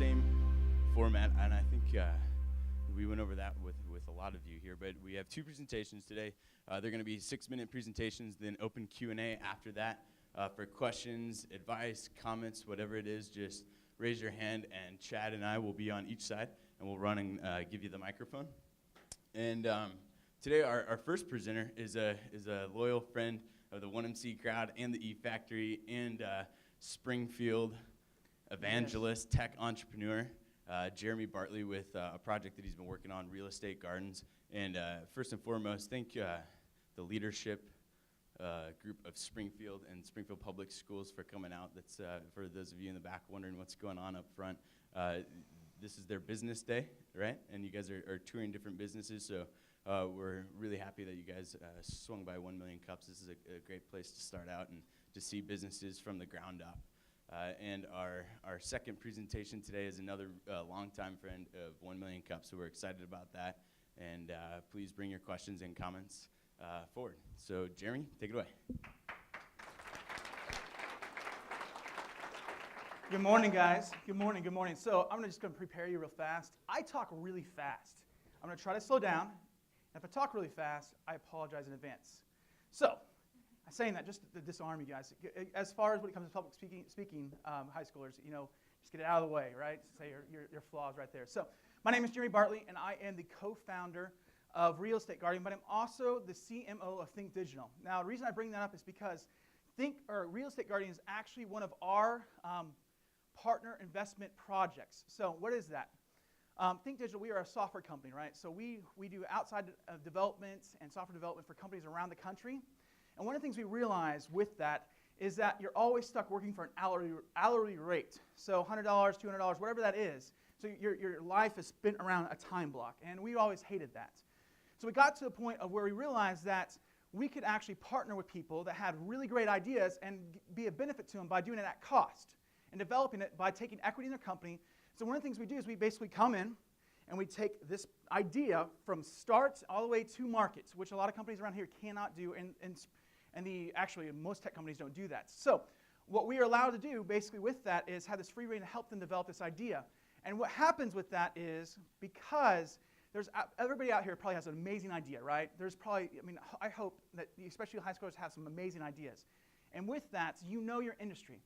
same format, and I think we went over that with a lot of you here, but we have two presentations today. They're going to be 6-minute presentations, then open Q&A after that for questions, advice, comments, whatever it is. Just raise your hand, and Chad and I will be on each side, and we'll run and give you the microphone. And today, our first presenter is a loyal friend of the 1MC crowd and the E Factory and Springfield evangelist, tech entrepreneur, Jeremy Bartley, with a project that he's been working on, Real Estate Gardens. And first and foremost, thank the leadership group of Springfield and Springfield Public Schools for coming out. That's for those of you in the back wondering what's going on up front. This is their business day, right? And you guys are touring different businesses, so we're really happy that you guys swung by 1 Million Cups. This is a great place to start out and to see businesses from the ground up. And our second presentation today is another longtime friend of 1 Million Cups, so we're excited about that. And please bring your questions and comments forward. So, Jeremy, take it away. Good morning, guys. Good morning, good morning. So I'm just going to prepare you real fast. I talk really fast. I'm going to try to slow down. If I talk really fast, I apologize in advance. So, I'm saying that just to disarm you guys. As far as when it comes to public speaking, high schoolers, just get it out of the way, right? Say your flaws right there. So, my name is Jeremy Bartley, and I am the co-founder of Real Estate Guardian, but I'm also the CMO of Think Digital. Now, the reason I bring that up is because Real Estate Guardian is actually one of our partner investment projects. So, what is that? Think Digital, we are a software company, right? So we do outside development and software development for companies around the country. And one of the things we realize with that is that you're always stuck working for an hourly rate. So $100, $200, whatever that is. So your life is spent around a time block. And we always hated that. So we got to the point of where we realized that we could actually partner with people that had really great ideas and be a benefit to them by doing it at cost and developing it by taking equity in their company. So one of the things we do is we basically come in and we take this idea from start all the way to markets, which a lot of companies around here cannot do, and actually most tech companies don't do that. So what we are allowed to do basically with that is have this free reign to help them develop this idea. And what happens with that is, because everybody out here probably has an amazing idea, right? There's probably, I hope that especially high schoolers have some amazing ideas. And with that, you know your industry.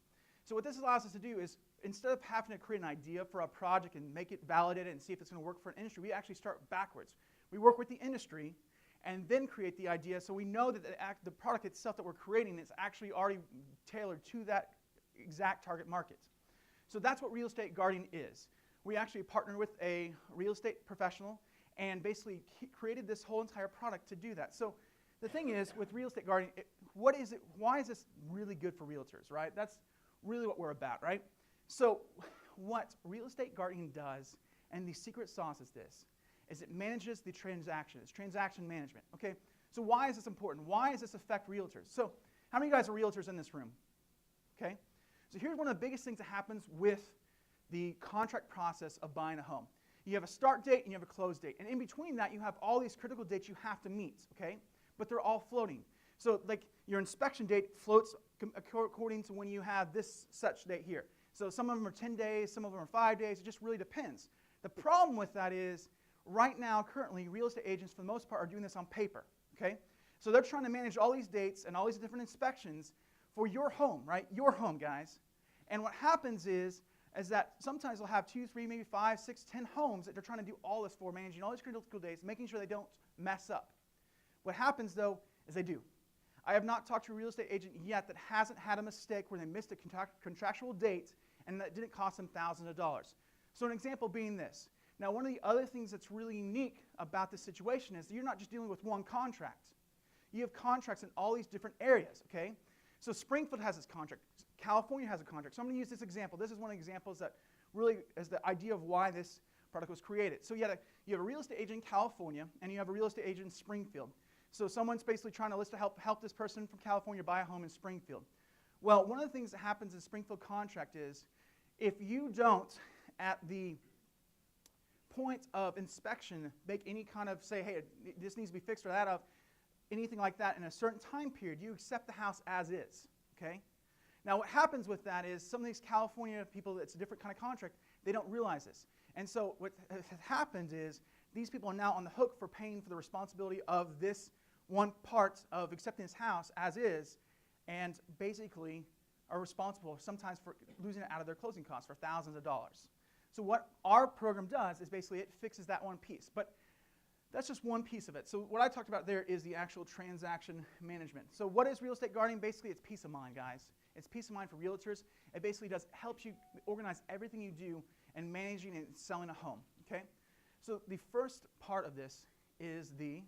So what this allows us to do is, instead of having to create an idea for a project and make it validated and see if it's going to work for an industry, we actually start backwards. We work with the industry and then create the idea, so we know that the product itself that we're creating is actually already tailored to that exact target market. So that's what Real Estate Guardian is. We actually partnered with a real estate professional and basically created this whole entire product to do that. So the thing is, with Real Estate Guardian, what is it? Why is this really good for realtors, right? That's really what we're about, right? So what Real Estate Guardian does, and the secret sauce is this, is it manages the transaction. It's transaction management, okay? So why is this important? Why does this affect realtors? So how many of you guys are realtors in this room? Okay? So here's one of the biggest things that happens with the contract process of buying a home. You have a start date and you have a close date. And in between that, you have all these critical dates you have to meet, okay? But they're all floating. So like your inspection date floats according to when you have this such date here. So some of them are 10 days, some of them are 5 days. It just really depends. The problem with that is, right now, currently, real estate agents, for the most part, are doing this on paper, okay? So they're trying to manage all these dates and all these different inspections for your home, right? Your home, guys. And what happens is that sometimes they'll have 2, 3, maybe 5, 6, 10 homes that they're trying to do all this for, managing all these critical dates, making sure they don't mess up. What happens, though, is they do. I have not talked to a real estate agent yet that hasn't had a mistake where they missed a contractual date and that didn't cost them thousands of dollars. So an example being this. Now, one of the other things that's really unique about this situation is that you're not just dealing with one contract. You have contracts in all these different areas, okay? So Springfield has this contract. California has a contract. So I'm going to use this example. This is one of the examples that really is the idea of why this product was created. So you have a real estate agent in California, and you have a real estate agent in Springfield. So someone's basically trying to help this person from California buy a home in Springfield. Well, one of the things that happens in Springfield contract is, if you don't, at the point of inspection, make any kind of say, hey, this needs to be fixed or that of, anything like that in a certain time period, you accept the house as is, okay? Now what happens with that is some of these California people, it's a different kind of contract, They don't realize this. And so what has happened is these people are now on the hook for paying for the responsibility of this one part of accepting this house as is, and basically are responsible sometimes for losing it out of their closing costs for thousands of dollars. So what our program does is basically it fixes that one piece. But that's just one piece of it. So what I talked about there is the actual transaction management. So what is real estate guarding? Basically, it's peace of mind, guys. It's peace of mind for realtors. It basically helps you organize everything you do in managing and selling a home, okay? So the first part of this is the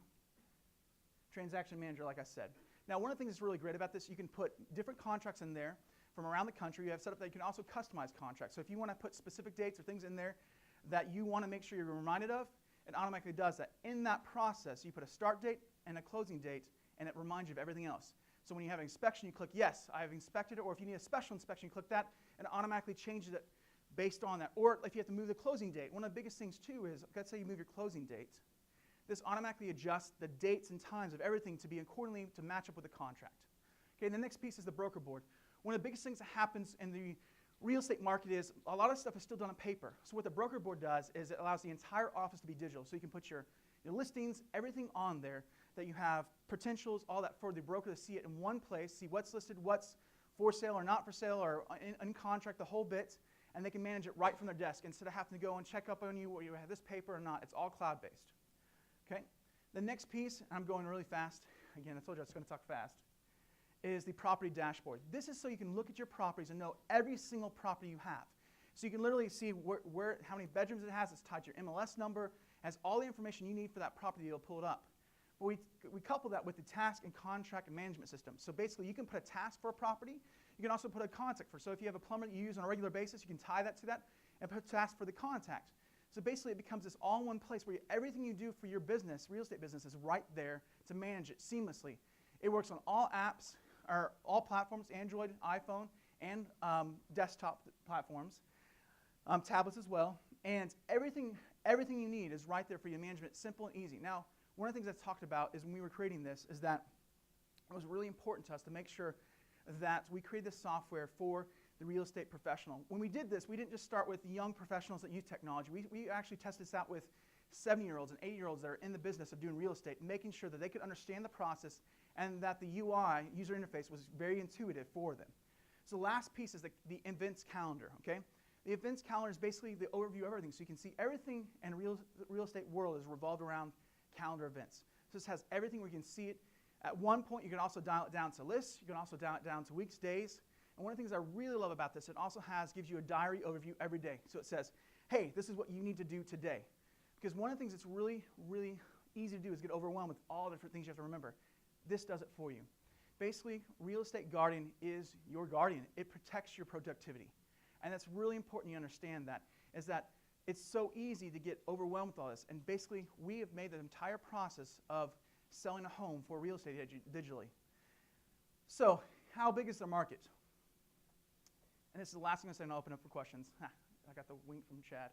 transaction manager, like I said. Now, one of the things that's really great about this, you can put different contracts in there from around the country. You have set up that you can also customize contracts. So if you want to put specific dates or things in there that you want to make sure you're reminded of, it automatically does that. In that process, you put a start date and a closing date, and it reminds you of everything else. So when you have an inspection, you click yes, I have inspected it, or if you need a special inspection, you click that, and it automatically changes it based on that. Or if you have to move the closing date, one of the biggest things too is, let's say you move your closing date, this automatically adjusts the dates and times of everything to be accordingly to match up with the contract. Okay, and the next piece is the broker board. One of the biggest things that happens in the real estate market is a lot of stuff is still done on paper. So what the broker board does is it allows the entire office to be digital. So you can put your listings, everything on there, that you have potentials, all that for the broker to see it in one place, see what's listed, what's for sale or not for sale, or in contract, the whole bit, and they can manage it right from their desk instead of having to go and check up on you, or you have this paper or not. It's all cloud-based. Okay? The next piece, and I'm going really fast. Again, I told you I was going to talk fast, is the property dashboard. This is so you can look at your properties and know every single property you have. So you can literally see how many bedrooms it has. It's tied to your MLS number. Has all the information you need for that property. It'll pull it up. But we couple that with the task and contract and management system. So basically, you can put a task for a property. You can also put a contact for. So if you have a plumber that you use on a regular basis, you can tie that to that and put a task for the contact. So basically, it becomes this all-in-one place where everything you do for your business, real estate business, is right there to manage it seamlessly. It works on all apps, or all platforms, Android, iPhone, and desktop platforms, tablets as well. And everything you need is right there for you to manage it, simple and easy. Now, one of the things I talked about is when we were creating this is that it was really important to us to make sure that we created this software for the real estate professional. When we did this, we didn't just start with young professionals that use technology. We actually tested this out with 70-year-olds and 80-year-olds that are in the business of doing real estate, making sure that they could understand the process and that the UI, user interface, was very intuitive for them. So the last piece is the events calendar, okay? The events calendar is basically the overview of everything. So you can see everything in the real estate world is revolved around calendar events. So this has everything where you can see it. At one point, you can also dial it down to lists. You can also dial it down to weeks, days. And one of the things I really love about this, it also gives you a diary overview every day. So it says, hey, this is what you need to do today. Because one of the things that's really, really easy to do is get overwhelmed with all the different things you have to remember. This does it for you. Basically, real estate guardian is your guardian. It protects your productivity. And that's really important you understand that, is that it's so easy to get overwhelmed with all this. And basically, we have made the entire process of selling a home for real estate digitally. So, how big is the market? And this is the last thing I'm saying, I'll open up for questions. I got the wink from Chad.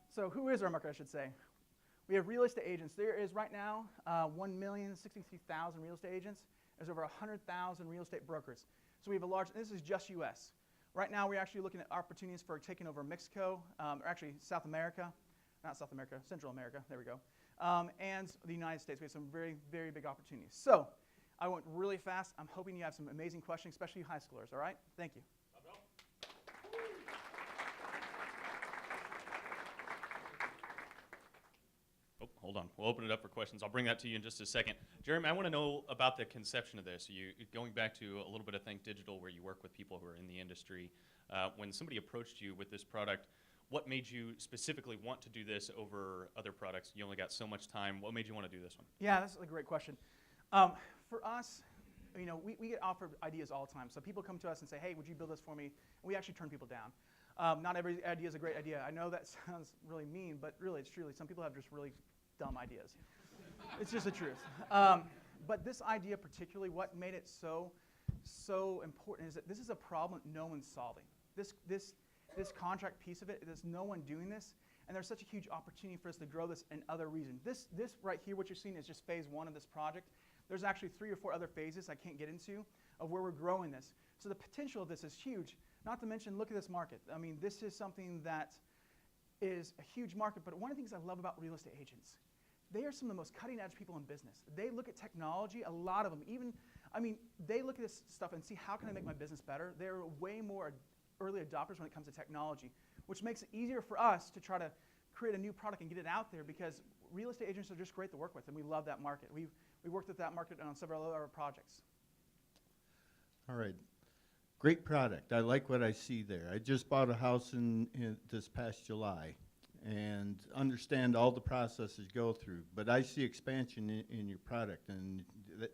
So who is our market, I should say? We have real estate agents. There is right now 1,063,000 real estate agents. There's over 100,000 real estate brokers. So we have a large, this is just US. Right now we're actually looking at opportunities for taking over Mexico, or actually South America, not South America, Central America, there we go, and the United States. We have some very, very big opportunities. So I went really fast. I'm hoping you have some amazing questions, especially high schoolers, all right? Thank you. Oh, hold on. We'll open it up for questions. I'll bring that to you in just a second. Jeremy, I want to know about the conception of this. Going back to a little bit of Think Digital, where you work with people who are in the industry. When somebody approached you with this product, what made you specifically want to do this over other products? You only got so much time. What made you want to do this one? Yeah, that's a great question. For us, we get offered ideas all the time. So people come to us and say, hey, would you build this for me? And we actually turn people down. Not every idea is a great idea. I know that sounds really mean, but really, it's truly, some people have just really dumb ideas. It's just the truth. But this idea particularly, what made it so important is that this is a problem no one's solving. This contract piece of it, there's no one doing this, and there's such a huge opportunity for us to grow this in other regions. This right here, what you're seeing is just phase one of this project. There's actually 3 or 4 other phases I can't get into of where we're growing this. So the potential of this is huge. Not to mention, look at this market. I mean, this is something that is a huge market, but one of the things I love about real estate agents, they are some of the most cutting edge people in business. They look at technology, a lot of them, they look at this stuff and see how can I make my business better. They're way more early adopters when it comes to technology, which makes it easier for us to try to create a new product and get it out there because real estate agents are just great to work with, and we love that market. We worked with that market on several other projects. All right. Great product. I like what I see there. I just bought a house in this past July and understand all the processes go through, but I see expansion in your product, and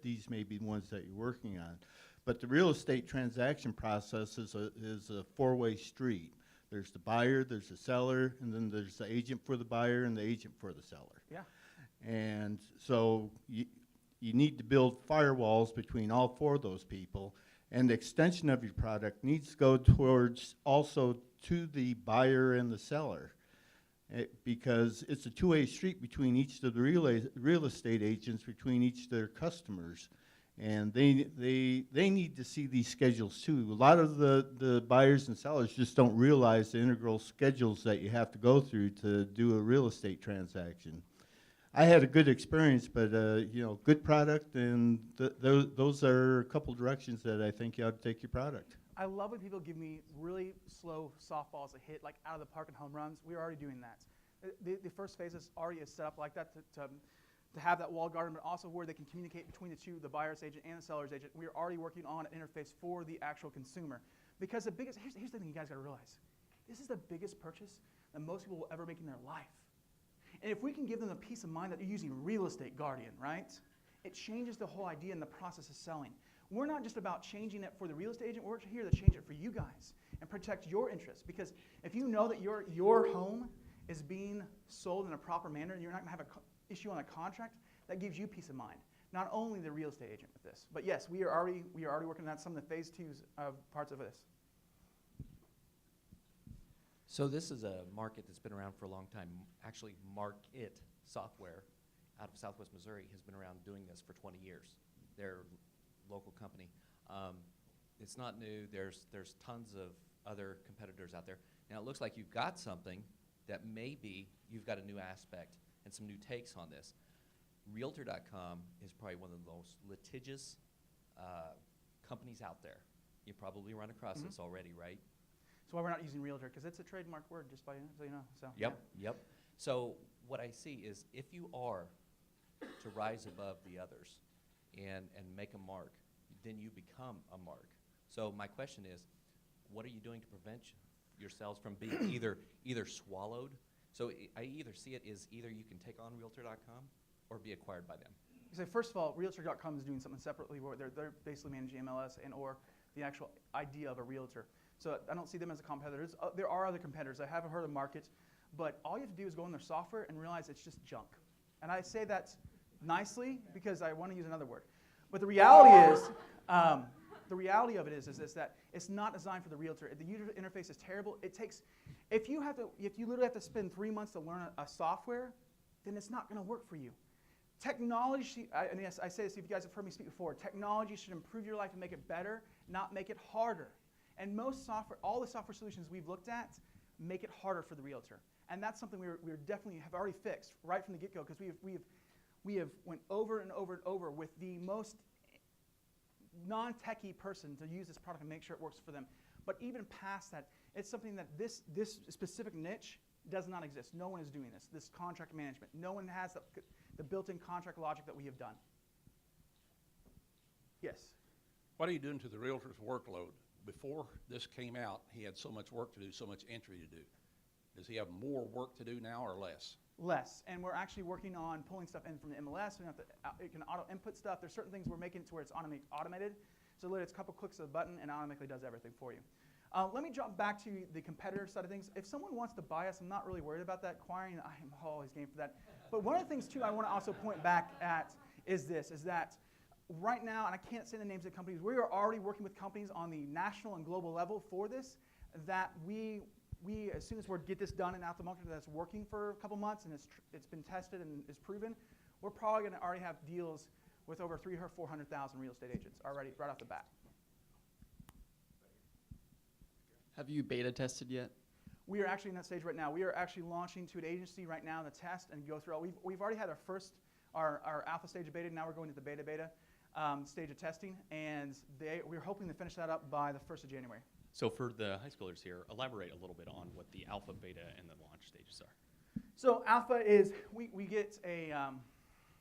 these may be ones that you're working on. But the real estate transaction process is a four-way street. There's the buyer, there's the seller, and then there's the agent for the buyer and the agent for the seller. Yeah. And so you need to build firewalls between all four of those people. And the extension of your product needs to go towards also to the buyer and the seller, because it's a two-way street between each of the real estate agents, between each of their customers. And they need to see these schedules too. A lot of the buyers and sellers just don't realize the integral schedules that you have to go through to do a real estate transaction. I had a good experience, but good product, and those are a couple directions that I think you ought to take your product. I love when people give me really slow softballs that hit like out of the park and home runs. We're already doing that. The first phase is already set up like that to have that walled garden, but also where they can communicate between the two, the buyer's agent and the seller's agent. We're already working on an interface for the actual consumer. Because here's the thing you guys got to realize. This is the biggest purchase that most people will ever make in their life. And if we can give them the peace of mind that they're using Real Estate Guardian, right? It changes the whole idea in the process of selling. We're not just about changing it for the real estate agent. We're here to change it for you guys and protect your interests. Because if you know that your home is being sold in a proper manner and you're not going to have an issue on a contract, that gives you peace of mind. Not only the real estate agent with this, but yes, we are already working on some of the phase 2s of parts of this. So this is a market that's been around for a long time. Actually, Mark-It software out of Southwest Missouri has been around doing this for 20 years. They're a local company. It's not new. There's tons of other competitors out there. Now, it looks like you've got something that maybe you've got a new aspect and some new takes on this. Realtor.com is probably one of the most litigious companies out there. You probably run across this already, right? That's why we're not using realtor, because it's a trademark word, just so you know. So, Yep. So what I see is if you are to rise above the others and make a mark, then you become a mark. So my question is, what are you doing to prevent yourselves from being either swallowed? So I either see it as either you can take on Realtor.com or be acquired by them. So first of all, Realtor.com is doing something separately where they're basically managing MLS and or the actual idea of a realtor. So I don't see them as a competitor. There are other competitors. I haven't heard of Market, but all you have to do is go in their software and realize it's just junk. And I say that nicely because I want to use another word. But the reality is, the reality of it is that it's not designed for the realtor. The user interface is terrible. If you literally have to spend 3 months to learn a software, then it's not going to work for you. Technology, and yes, I say this, if you guys have heard me speak before, technology should improve your life and make it better, not make it harder. And all the software solutions we've looked at make it harder for the realtor. And that's something we definitely have already fixed right from the get-go, because we have went over and over and over with the most non-techie person to use this product and make sure it works for them. But even past that, it's something that this specific niche does not exist. No one is doing this contract management. No one has the built-in contract logic that we have done. Yes? What are you doing to the realtor's workload? Before this came out, he had so much work to do, so much entry to do. Does he have more work to do now or less? Less. And we're actually working on pulling stuff in from the MLS. It can auto-input stuff. There's certain things we're making it to where it's automated. So literally it's a couple clicks of a button and it automatically does everything for you. Let me jump back to the competitor side of things. If someone wants to buy us, I'm not really worried about that. Acquiring, I am always game for that. But one of the things, too, I want to also point back at is that right now, and I can't say the names of the companies, we are already working with companies on the national and global level for this, that we as soon as we get this done and out the market that's working for a couple months and it's been tested and is proven, we're probably going to already have deals with over 300,000 or 400,000 real estate agents already right off the bat. Have you beta tested yet? We are actually in that stage right now. We are actually launching to an agency right now to test and go through all. We've already had our alpha stage of beta. Now we're going to the beta stage of testing, and we're hoping to finish that up by the 1st of January. So for the high schoolers here, elaborate a little bit on what the alpha, beta, and the launch stages are. So alpha is we get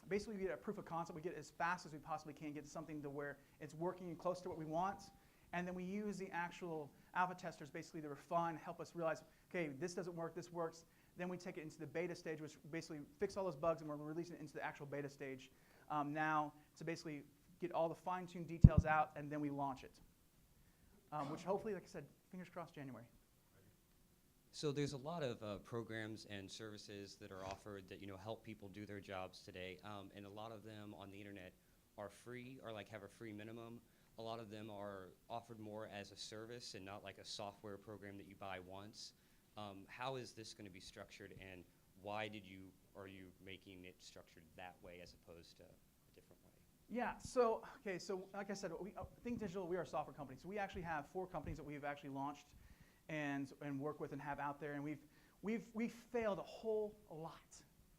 basically we get a proof of concept. We get it as fast as we possibly can, get something to where it's working close to what we want, and then we use the actual alpha testers basically to refine, help us realize, okay, this doesn't work, this works. Then we take it into the beta stage, which basically fix all those bugs, and we're releasing it into the actual beta stage now to basically get all the fine-tuned details out, and then we launch it, which hopefully, like I said, fingers crossed, January. So there's a lot of programs and services that are offered that help people do their jobs today, and a lot of them on the internet are free or like have a free minimum. A lot of them are offered more as a service and not like a software program that you buy once. How is this going to be structured, and why are you making it structured that way as opposed to a different way? Yeah, so like I said, Think Digital, we are a software company. So we actually have 4 companies that we've actually launched and work with and have out there, and we've failed a whole lot.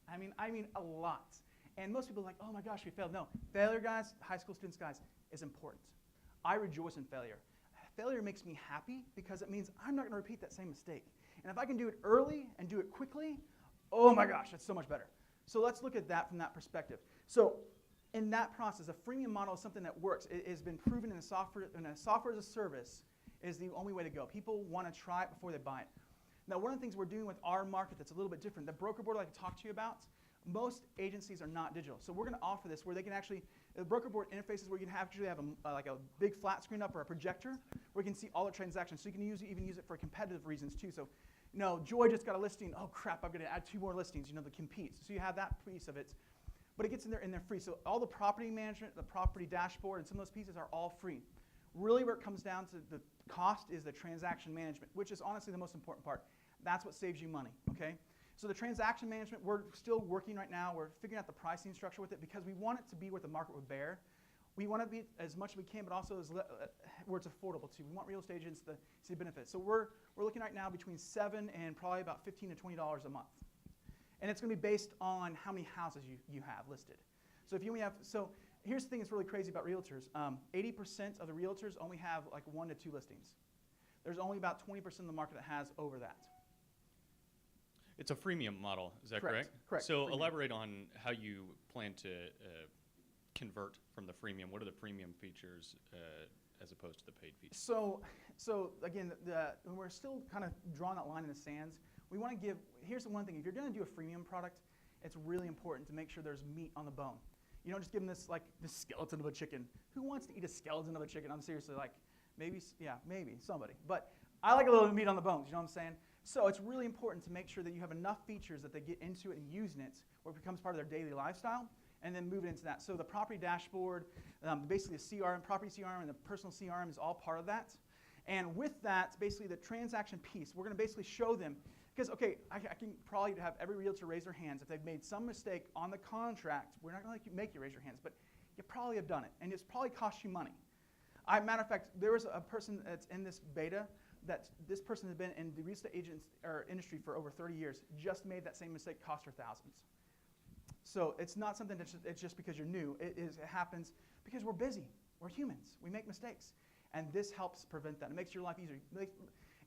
I mean a lot. And most people are like, oh my gosh, we failed. No, failure, guys, high school students, guys, is important. I rejoice in failure. Failure makes me happy because it means I'm not going to repeat that same mistake. And if I can do it early and do it quickly, oh my gosh, that's so much better. So let's look at that from that perspective. So in that process, a freemium model is something that works. It has been proven in a software as a service is the only way to go. People want to try it before they buy it. Now, one of the things we're doing with our market that's a little bit different, the broker board I talked to you about, most agencies are not digital. So we're going to offer this where they can actually, the broker board interfaces where you can actually have like a big flat screen up or a projector where you can see all the transactions. So you can even use it for competitive reasons too. So, Joy just got a listing. Oh crap, I'm going to add 2 more listings, to compete. So you have that piece of it. But it gets in there and they're free. So all the property management, the property dashboard, and some of those pieces are all free. Really where it comes down to the cost is the transaction management, which is honestly the most important part. That's what saves you money, okay? So the transaction management, we're still working right now. We're figuring out the pricing structure with it because we want it to be what the market would bear. We want to be as much as we can, but also where it's affordable too. We want real estate agents to see the benefits. So we're looking right now between $7 and probably about $15 to $20 a month. And it's going to be based on how many houses you have listed. So if you only have, so here's the thing that's really crazy about realtors. 80% of the realtors only have like 1 to 2 listings. There's only about 20% of the market that has over that. It's a freemium model, is that correct? Correct. So Freemium. elaborate on how you plan to convert from the freemium. What are the premium features as opposed to the paid features? So again, when we're still kind of drawing that line in the sands, we want to give, here's the one thing, if you're going to do a freemium product, it's really important to make sure there's meat on the bone. You don't just give them this skeleton of a chicken. Who wants to eat a skeleton of a chicken? I'm seriously like, maybe somebody. But I like a little meat on the bones, you know what I'm saying? So it's really important to make sure that you have enough features that they get into it and using it where it becomes part of their daily lifestyle, and then move it into that. So the property dashboard, basically the CRM, property CRM, and the personal CRM is all part of that. And with that, basically the transaction piece, we're going to basically show them, because, okay, I can probably have every realtor raise their hands. If they've made some mistake on the contract, we're not going to make you raise your hands, but you probably have done it, and it's probably cost you money. Matter of fact, there was a person that's in this beta that this person has been in the real estate industry for over 30 years, just made that same mistake, cost her thousands. So it's not something that's it's just because you're new. It happens because we're busy. We're humans. We make mistakes. And this helps prevent that. It makes your life easier.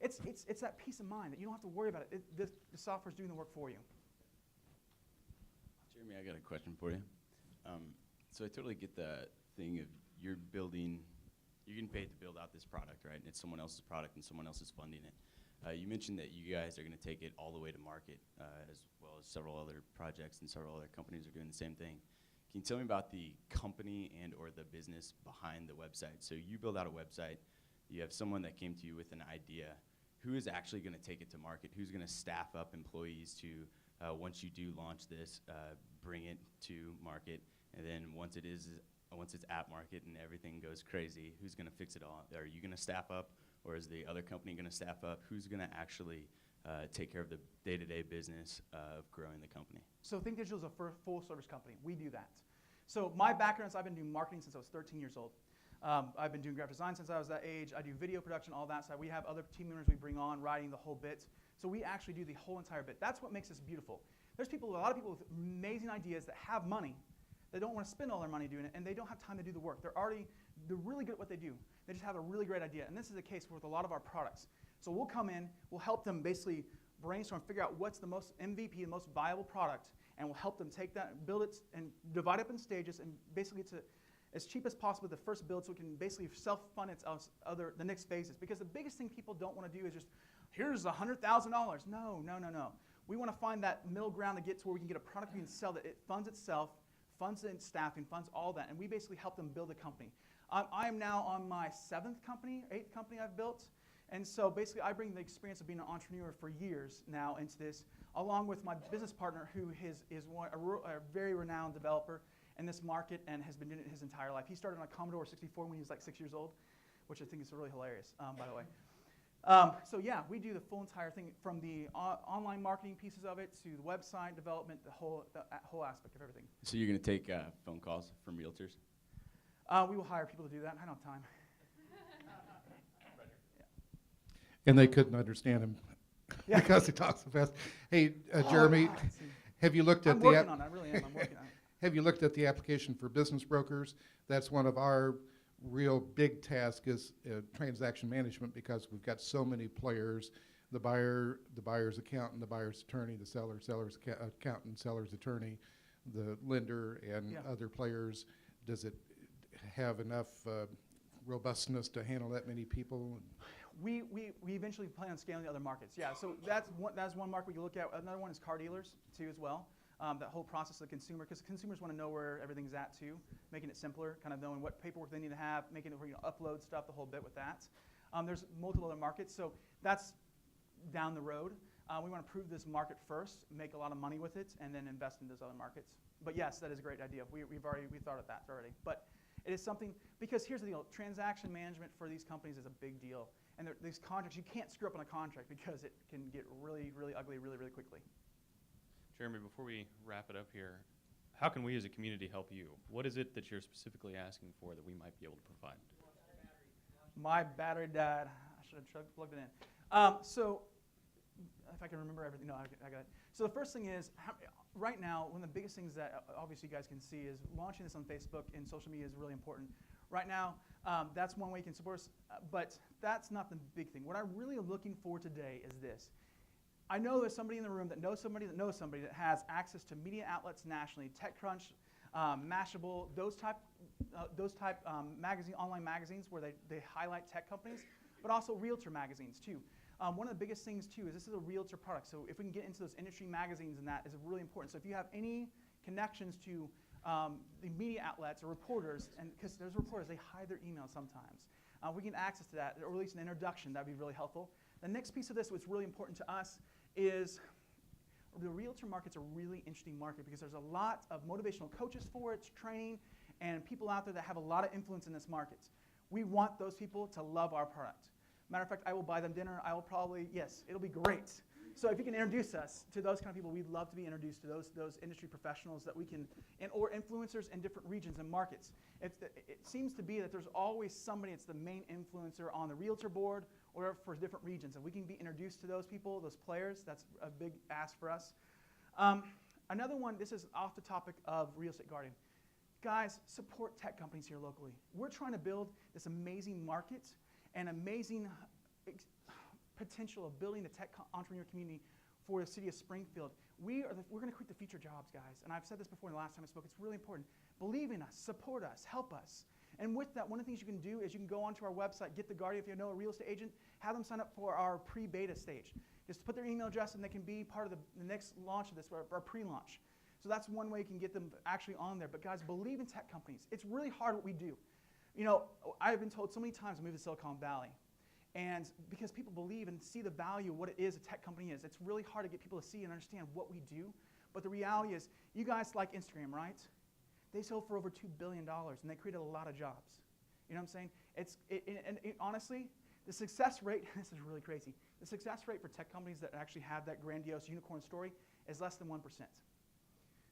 It's that peace of mind that you don't have to worry about it. The software's doing the work for you. Jeremy, I got a question for you. So I totally get the thing of you're getting paid to build out this product, right? And it's someone else's product and someone else is funding it. You mentioned that you guys are going to take it all the way to market, as well as several other projects and several other companies are doing the same thing. Can you tell me about the company and or the business behind the website? So you build out a website, you have someone that came to you with an idea. Who is actually going to take it to market? Who's going to staff up employees to, once you do launch this, bring it to market? And then once it's at market and everything goes crazy, who's going to fix it all? Are you going to staff up, or is the other company going to staff up? Who's going to actually take care of the day-to-day business of growing the company? So Think Digital is a full-service company. We do that. So my background is I've been doing marketing since I was 13 years old. I've been doing graphic design since I was that age. I do video production, all that side. We have other team members we bring on writing the whole bit. So we actually do the whole entire bit. That's what makes us beautiful. There's a lot of people with amazing ideas that have money. They don't want to spend all their money doing it, and they don't have time to do the work. They're really good at what they do. They just have a really great idea. And this is the case with a lot of our products. So we'll come in, we'll help them basically brainstorm, figure out what's the most MVP, the most viable product, and we'll help them take that, build it, and divide it up in stages, and basically get to as cheap as possible the first build so it can basically self-fund the next phases. Because the biggest thing people don't want to do is just, here's $100,000. No. We want to find that middle ground to get to where we can get a product we can sell that it funds itself, funds its staffing, funds all that, and we basically help them build a company. I am now on my 8th company I've built, and so basically I bring the experience of being an entrepreneur for years now into this, along with my business partner who is a very renowned developer in this market and has been doing it his entire life. He started on a Commodore 64 when he was like 6 years old, which I think is really hilarious, by the way. So yeah, we do the full entire thing from the online marketing pieces of it to the website development, the whole aspect of everything. So you're going to take phone calls from realtors? We will hire people to do that. I don't have time. And they couldn't understand him because he talks so fast. Hey, Jeremy, have you looked at I'm working on it. I really am. I'm working on it. Have you looked at the application for business brokers? That's one of our real big tasks is transaction management because we've got so many players, the buyer's accountant, the buyer's attorney, the seller's accountant, seller's attorney, the lender, and other players. Does it have enough robustness to handle that many people? We eventually plan on scaling the other markets. Yeah, so that's one market we can look at. Another one is car dealers too as well. That whole process of the consumer, because consumers want to know where everything's at too, making it simpler, kind of knowing what paperwork they need to have, making it where you upload stuff, the whole bit with that. There's multiple other markets, so that's down the road. We want to prove this market first, make a lot of money with it, and then invest in those other markets. But yes, that is a great idea. We thought of that already. But it is something, because here's the deal, transaction management for these companies is a big deal. And these contracts, you can't screw up on a contract because it can get really, really ugly really, really quickly. Jeremy, before we wrap it up here, how can we as a community help you? What is it that you're specifically asking for that we might be able to provide? My battery died. I should have plugged it in. So if I can remember everything. No, I got it. So the first thing is, right now, one of the biggest things that obviously you guys can see is launching this on Facebook and social media is really important. Right now, that's one way you can support us, but that's not the big thing. What I really am looking for today is this. I know there's somebody in the room that knows somebody that has access to media outlets nationally, TechCrunch, Mashable, those type online magazines where they highlight tech companies, but also realtor magazines too. One of the biggest things too is this is a realtor product, so if we can get into those industry magazines and that is really important. So if you have any connections to the media outlets or reporters, and because there's reporters, they hide their emails sometimes. We can access to that, or at least an introduction, that'd be really helpful. The next piece of this, what's really important to us, is the realtor market's a really interesting market because there's a lot of motivational coaches for it, training, and people out there that have a lot of influence in this market. We want those people to love our product. Matter of fact, I will buy them dinner. I will probably, yes, it'll be great. So if you can introduce us to those kind of people, we'd love to be introduced to those industry professionals that we can, or influencers in different regions and markets. It seems to be that there's always somebody that's the main influencer on the realtor board or for different regions. If we can be introduced to those people, those players, that's a big ask for us. Another one, this is off the topic of Real Estate Guardian. Guys, support tech companies here locally. We're trying to build this amazing market and amazing potential of building the tech entrepreneur community for the city of Springfield. We're going to create the future jobs, guys. And I've said this before the last time I spoke. It's really important. Believe in us, support us, help us. And with that, one of the things you can do is you can go onto our website, get the Guardian, if you know a real estate agent, have them sign up for our pre-beta stage. Just put their email address and they can be part of the next launch of this, our pre-launch. So that's one way you can get them actually on there. But guys, believe in tech companies. It's really hard what we do. You know, I've been told so many times to move to Silicon Valley. And because people believe and see the value of what it is a tech company is, it's really hard to get people to see and understand what we do. But the reality is, you guys like Instagram, right? They sold for over $2 billion, and they created a lot of jobs. You know what I'm saying? Honestly, the success rate, this is really crazy, the success rate for tech companies that actually have that grandiose unicorn story is less than 1%.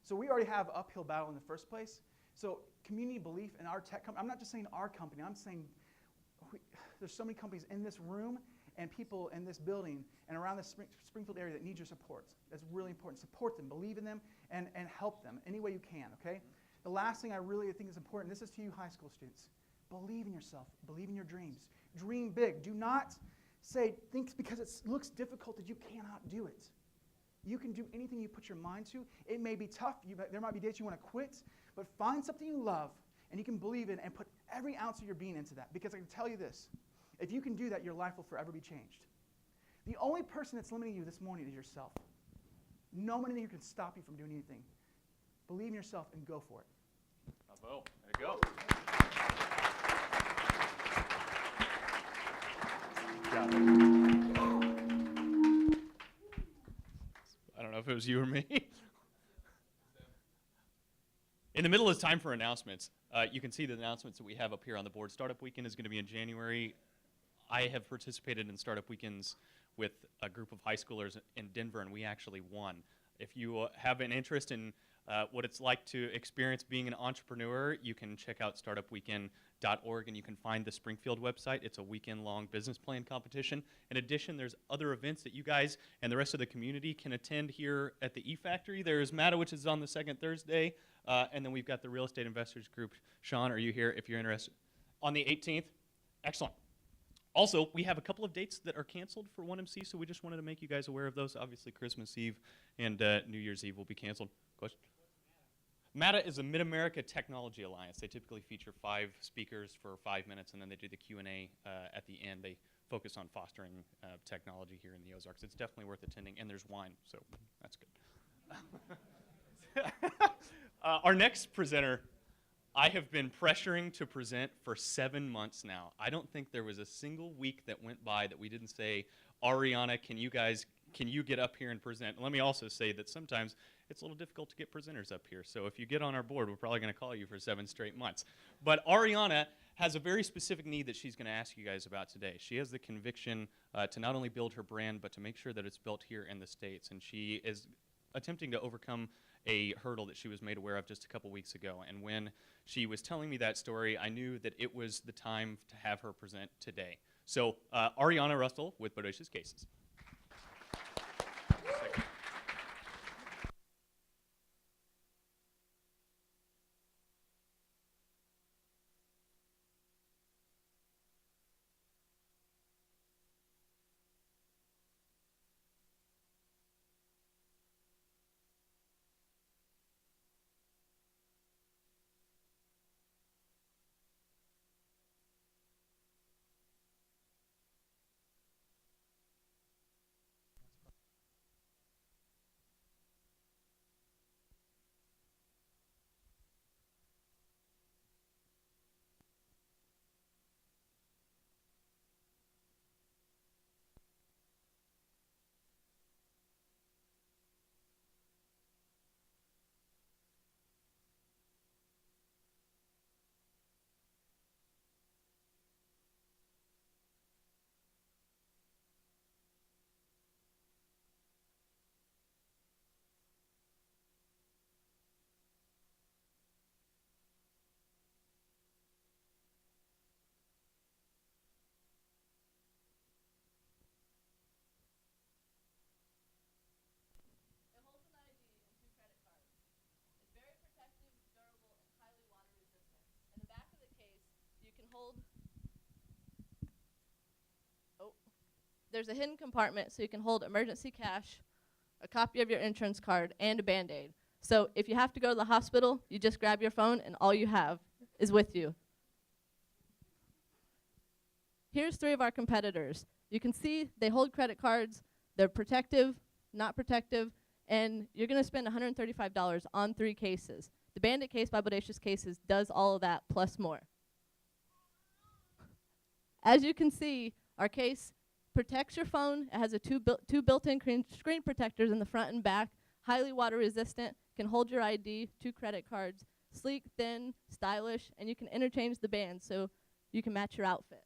So we already have an uphill battle in the first place. So community belief in our tech company, I'm not just saying our company, I'm saying there's so many companies in this room and people in this building and around the Springfield area that need your support. That's really important. Support them, believe in them, and help them any way you can, okay? The last thing I really think is important, this is to you high school students. Believe in yourself. Believe in your dreams. Dream big. Do not think because it looks difficult that you cannot do it. You can do anything you put your mind to. It may be tough. There might be days you want to quit, but find something you love and you can believe in and put every ounce of your being into that. Because I can tell you this, if you can do that, your life will forever be changed. The only person that's limiting you this morning is yourself. No one in here can stop you from doing anything. Believe in yourself and go for it. Bravo. There you go. I don't know if it was you or me. In the middle is time for announcements. You can see the announcements that we have up here on the board. Startup Weekend is going to be in January. I have participated in Startup Weekends with a group of high schoolers in Denver, and we actually won. If you have an interest in what it's like to experience being an entrepreneur, you can check out startupweekend.org, and you can find the Springfield website. It's a weekend-long business plan competition. In addition, there's other events that you guys and the rest of the community can attend here at the E-Factory. There's MATA, which is on the second Thursday, and then we've got the Real Estate Investors Group. Sean, are you here if you're interested? On the 18th? Excellent. Also, we have a couple of dates that are canceled for 1MC, so we just wanted to make you guys aware of those. Obviously, Christmas Eve and New Year's Eve will be canceled. Question? MATA is a Mid-America Technology Alliance. They typically feature 5 speakers for 5 minutes, and then they do the Q&A at the end. They focus on fostering technology here in the Ozarks. It's definitely worth attending, and there's wine, so that's good. Our next presenter, I have been pressuring to present for 7 months now. I don't think there was a single week that went by that we didn't say, Ariana, can you get up here and present? And let me also say that sometimes it's a little difficult to get presenters up here. So if you get on our board, we're probably going to call you for 7 straight months. But Ariana has a very specific need that she's going to ask you guys about today. She has the conviction to not only build her brand, but to make sure that it's built here in the States. And she is attempting to overcome a hurdle that she was made aware of just a couple weeks ago. And when she was telling me that story, I knew that it was the time to have her present today. So Ariana Russell with Bodacious Cases. There's a hidden compartment so you can hold emergency cash, a copy of your insurance card, and a Band-Aid. So if you have to go to the hospital, you just grab your phone and all you have is with you. Here's 3 of our competitors. You can see they hold credit cards, they're protective, not protective, and you're gonna spend $135 on 3 cases. The Bandit case by Bodacious Cases does all of that plus more. As you can see, our case protects your phone. It has two built-in screen protectors in the front and back, highly water resistant, can hold your ID, 2 credit cards, sleek, thin, stylish, and you can interchange the bands so you can match your outfit.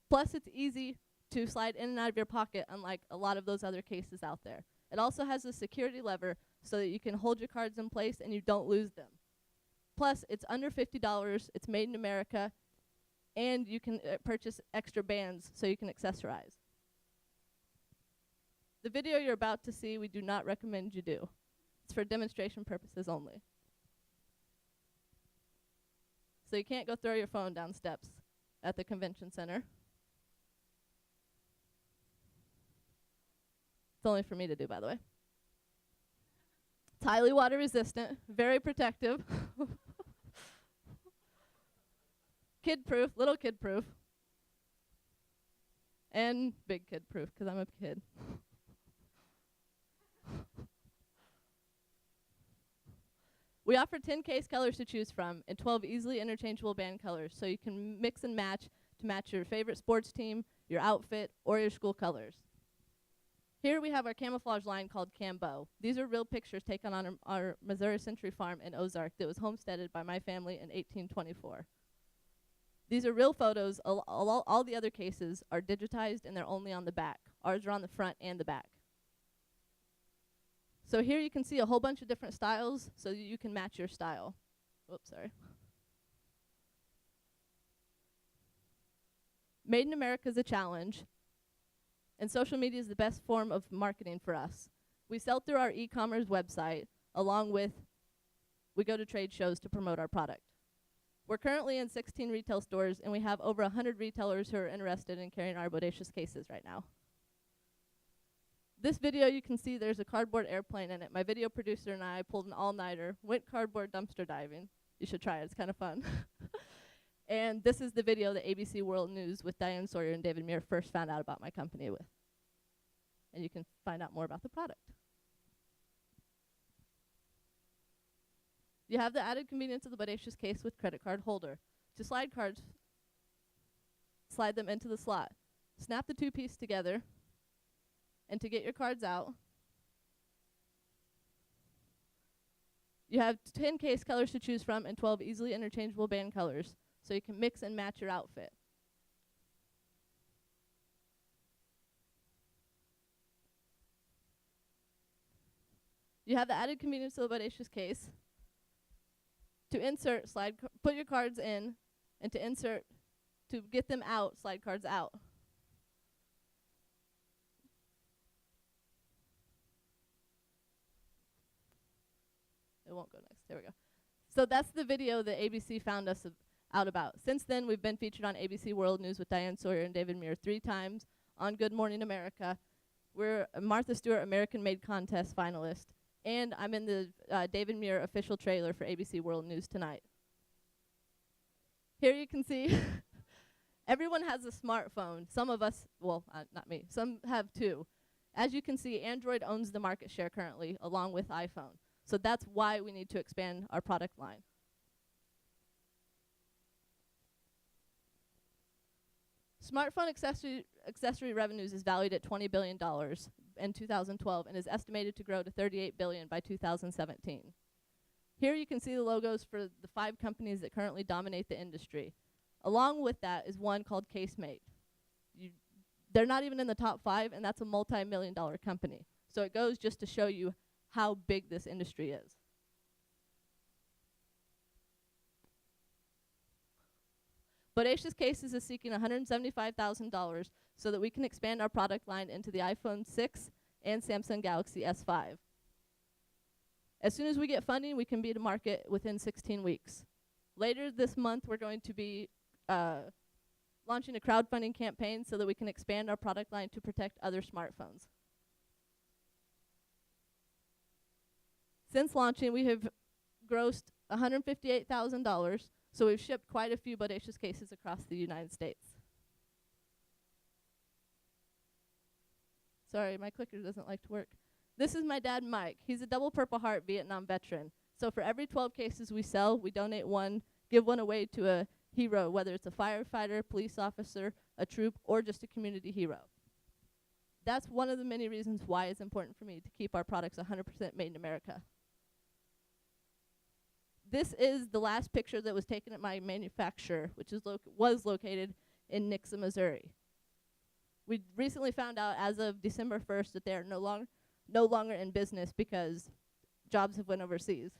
Plus, it's easy to slide in and out of your pocket, unlike a lot of those other cases out there. It also has a security lever so that you can hold your cards in place and you don't lose them. Plus, it's under $50, it's made in America, and you can purchase extra bands so you can accessorize. The video you're about to see, we do not recommend you do. It's for demonstration purposes only. So you can't go throw your phone down steps at the convention center. It's only for me to do, by the way. It's highly water resistant, very protective. Kid proof, little kid proof. And big kid proof, because I'm a kid. We offer 10 case colors to choose from and 12 easily interchangeable band colors, so you can mix and match to match your favorite sports team, your outfit, or your school colors. Here we have our camouflage line called Cambo. These are real pictures taken on our Missouri Century farm in Ozark that was homesteaded by my family in 1824. These are real photos. All the other cases are digitized and they're only on the back. Ours are on the front and the back. So here you can see a whole bunch of different styles so that you can match your style. Whoops, sorry. Made in America is a challenge, and social media is the best form of marketing for us. We sell through our e-commerce website, along with we go to trade shows to promote our product. We're currently in 16 retail stores, and we have over 100 retailers who are interested in carrying our Bodacious cases right now. This video, you can see there's a cardboard airplane in it. My video producer and I pulled an all-nighter, went cardboard dumpster diving. You should try it, it's kind of fun. And this is the video that ABC World News with Diane Sawyer and David Muir first found out about my company with. And you can find out more about the product. You have the added convenience of the Bodacious case with credit card holder. To slide cards, slide them into the slot. Snap the two pieces together. And to get your cards out, you have 10 case colors to choose from and 12 easily interchangeable band colors, so you can mix and match your outfit. You have the added convenience of the Bodacious case. To insert, put your cards in, and to insert, to get them out, slide cards out. It won't go next. There we go. So that's the video that ABC found us out about. Since then, we've been featured on ABC World News with Diane Sawyer and David Muir 3 times, on Good Morning America. We're a Martha Stewart American Made Contest finalist, and I'm in the David Muir official trailer for ABC World News tonight. Here you can see everyone has a smartphone. Some of us, well, not me, some have 2. As you can see, Android owns the market share currently, along with iPhone. So that's why we need to expand our product line. Smartphone accessory revenues is valued at $20 billion in 2012 and is estimated to grow to $38 billion by 2017. Here you can see the logos for the 5 companies that currently dominate the industry. Along with that is one called Casemate. They're not even in the top 5, and that's a multi-million-dollar company. So it goes just to show you how big this industry is. Bodacious Cases is seeking $175,000 so that we can expand our product line into the iPhone 6 and Samsung Galaxy S5. As soon as we get funding, we can be to market within 16 weeks. Later this month, we're going to be launching a crowdfunding campaign so that we can expand our product line to protect other smartphones. Since launching, we have grossed $158,000, so we've shipped quite a few Bodacious cases across the United States. Sorry, my clicker doesn't like to work. This is my dad, Mike. He's a double Purple Heart Vietnam veteran. So for every 12 cases we sell, we donate one, give one away to a hero, whether it's a firefighter, police officer, a troop, or just a community hero. That's one of the many reasons why it's important for me to keep our products 100% made in America. This is the last picture that was taken at my manufacturer, which is was located in Nixa, Missouri. We recently found out as of December 1st that they are no longer in business because jobs have went overseas.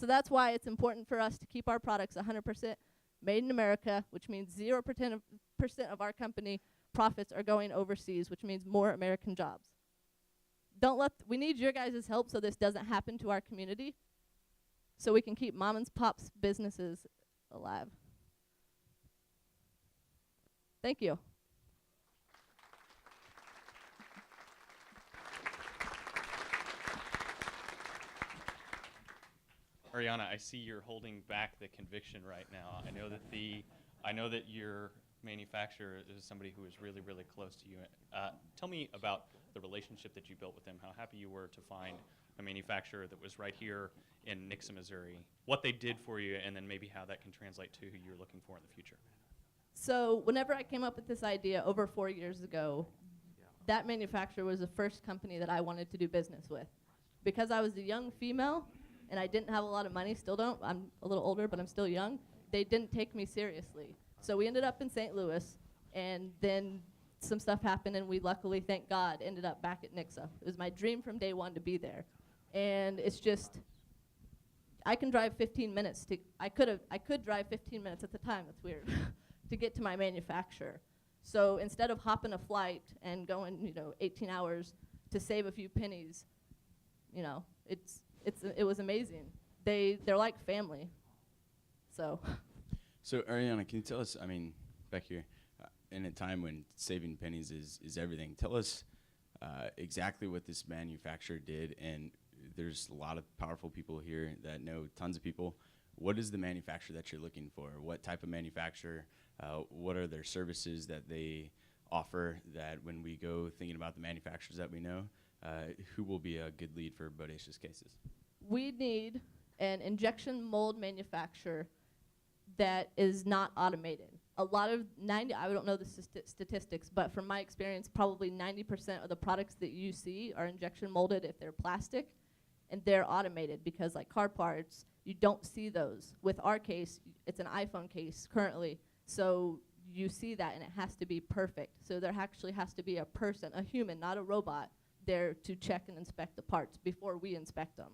So that's why it's important for us to keep our products 100% made in America, which means 0% of our company profits are going overseas, which means more American jobs. We need your guys' help so this doesn't happen to our community, so we can keep mom and pop's businesses alive. Thank you. Ariana, I see you're holding back the conviction right now. I know that your manufacturer is somebody who is really, really close to you. Tell me about the relationship that you built with them, how happy you were to find a manufacturer that was right here in Nixa, Missouri, what they did for you, and then maybe how that can translate to who you're looking for in the future. So whenever I came up with this idea over 4 years ago, that manufacturer was the first company that I wanted to do business with. Because I was a young female and I didn't have a lot of money, still don't, I'm a little older, but I'm still young, they didn't take me seriously. So we ended up in St. Louis, and then some stuff happened, and we luckily, thank God, ended up back at Nixa. It was my dream from day one to be there. And it's just, I can drive 15 minutes to, I could drive 15 minutes at the time, that's weird, to get to my manufacturer. So instead of hopping a flight and going, 18 hours to save a few pennies, it was amazing. They're like family. So Ariana, can you tell us, back here, in a time when saving pennies is everything, tell us exactly what this manufacturer did, and there's a lot of powerful people here that know tons of people. What is the manufacturer that you're looking for? What type of manufacturer? What are their services that they offer that when we go thinking about the manufacturers that we know, who will be a good lead for Bodacious cases? We need an injection mold manufacturer that is not automated. A lot of I don't know the statistics, but from my experience, probably 90% of the products that you see are injection molded if they're plastic, and they're automated because like car parts, you don't see those. With our case, it's an iPhone case currently, so you see that and it has to be perfect. So there actually has to be a person, a human, not a robot, there to check and inspect the parts before we inspect them.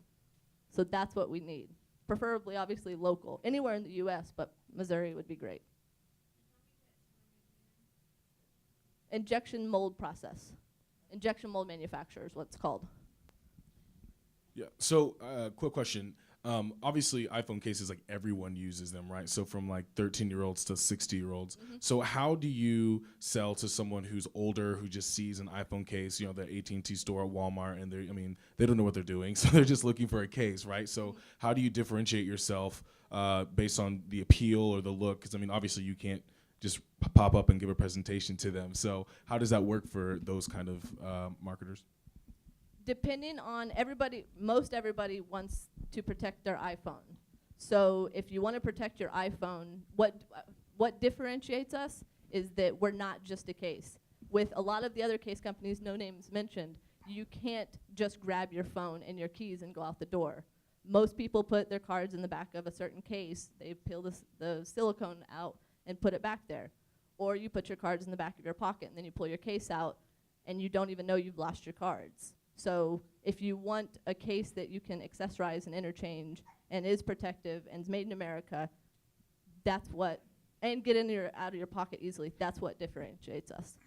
So that's what we need. Preferably, obviously, local. Anywhere in the U.S., but Missouri would be great. Injection mold process. Injection mold manufacturer is what it's called. Yeah. So, quick question. Obviously, iPhone cases, like everyone uses them, right? So from like 13-year-olds to 60-year-olds. Mm-hmm. So how do you sell to someone who's older who just sees an iPhone case, the AT&T store at Walmart, and they don't know what they're doing, so they're just looking for a case, right? So how do you differentiate yourself based on the appeal or the look? Because obviously you can't just pop up and give a presentation to them. So how does that work for those kind of marketers? Depending on most everybody wants to protect their iPhone. So if you want to protect your iPhone, what differentiates us is that we're not just a case. With a lot of the other case companies, no names mentioned, you can't just grab your phone and your keys and go out the door. Most people put their cards in the back of a certain case, they peel the silicone out and put it back there. Or you put your cards in the back of your pocket and then you pull your case out and you don't even know you've lost your cards. So if you want a case that you can accessorize and interchange and is protective and is made in America, and get out of your pocket easily, that's what differentiates us.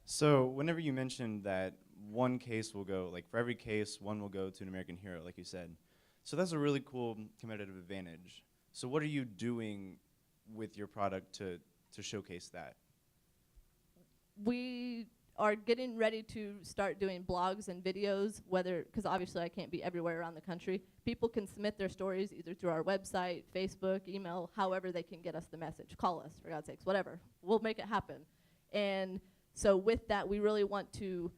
So whenever you mentioned that one case will go, like for every case, one will go to an American hero, like you said. So that's a really cool competitive advantage. So what are you doing with your product to showcase that? We are getting ready to start doing blogs and videos, because obviously I can't be everywhere around the country. People can submit their stories either through our website, Facebook, email, however they can get us the message. Call us, for God's sakes, whatever. We'll make it happen. And so with that, we really want to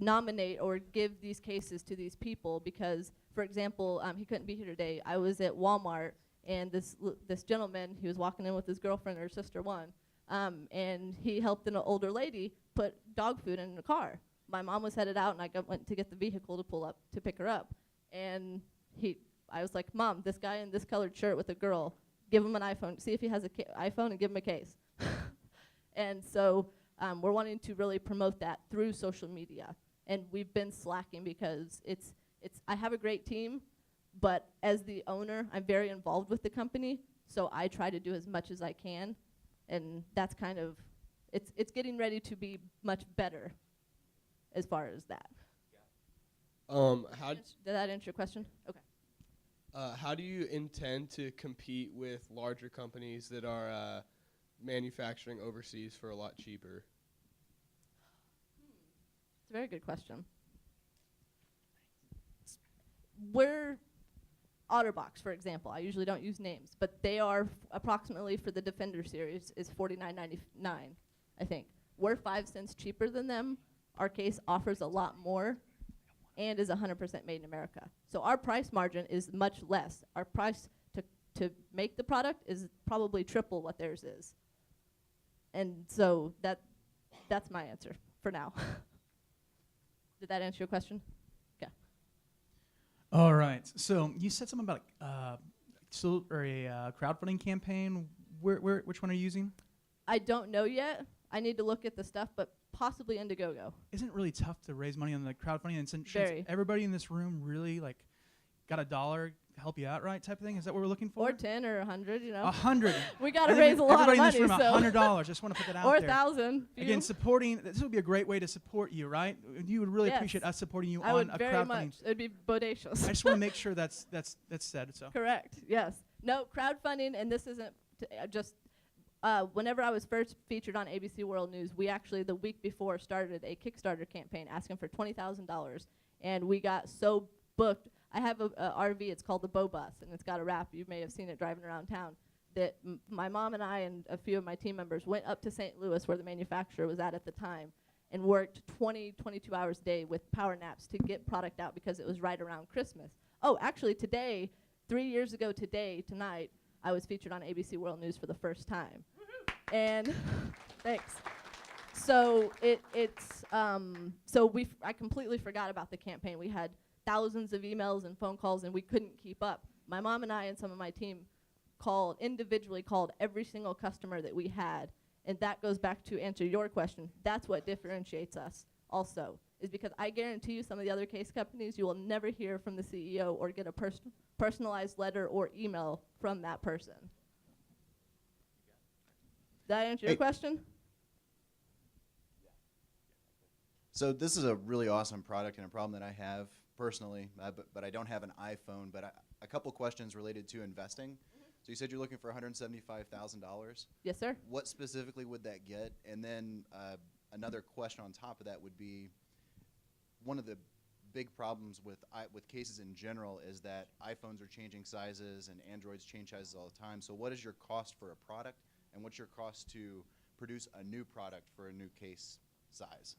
nominate or give these cases to these people because, for example, he couldn't be here today. I was at Walmart, and this gentleman, he was walking in with his girlfriend or sister one, and he helped an older lady put dog food in the car. My mom was headed out, and I went to get the vehicle to pick her up. And I was like, Mom, this guy in this colored shirt with a girl, give him an iPhone. See if he has an iPhone and give him a case. And so we're wanting to really promote that through social media. And we've been slacking because I have a great team, But as the owner, I'm very involved with the company, so I try to do as much as I can, and that's kind of, it's getting ready to be much better as far as that. How Did that answer your question? Okay. how do you intend to compete with larger companies that are manufacturing overseas for a lot cheaper? It's a very good question. We're OtterBox, for example. I usually don't use names, but they are approximately, for the Defender series, is $49.99, I think. We're 5 cents cheaper than them. Our case offers a lot more and is 100% made in America. So our price margin is much less. Our price to make the product is probably triple what theirs is. And so that's my answer for now. Did that answer your question? Okay. All right. So you said something about a crowdfunding campaign. Which one are you using? I don't know yet. I need to look at the stuff, but possibly Indiegogo. Isn't it really tough to raise money on the crowdfunding? And since Very. everybody in this room really got $1 to help you out, right? Type of thing. Is that what we're looking for? Or 10 or 100, you know. 100. We got to raise a lot of Everybody money. in this room, so $100. Just want to put that out or there. 1,000. Again, supporting. This would be a great way to support you, right? You would really Yes. appreciate us supporting you I on would a very crowdfunding. much. It'd be bodacious. I just want to make sure that's said. So. Correct. Yes. No, crowdfunding, and this isn't just. Whenever I was first featured on ABC World News, we actually, the week before, started a Kickstarter campaign asking for $20,000, and we got so booked. I have a RV, it's called the Bo Bus, and it's got a wrap. You may have seen it driving around town. That my mom and I and a few of my team members went up to St. Louis, where the manufacturer was at the time, and worked 22 hours a day with power naps to get product out because it was right around Christmas. Oh, actually today, 3 years ago tonight, I was featured on ABC World News for the first time. And thanks. So I completely forgot about the campaign. We had thousands of emails and phone calls, and we couldn't keep up. My mom and I and some of my team individually called every single customer that we had, and that goes back to answer your question. That's what differentiates us also, is because I guarantee you some of the other case companies, you will never hear from the CEO or get a personalized letter or email from that person. Did that answer your question? So this is a really awesome product and a problem that I have personally, but I don't have an iPhone. But a couple questions related to investing. Mm-hmm. So you said you're looking for $175,000. Yes, sir. What specifically would that get? And then another question on top of that would be, one of the big problems with cases in general is that iPhones are changing sizes and Androids change sizes all the time. So what is your cost for a product, and what's your cost to produce a new product for a new case size?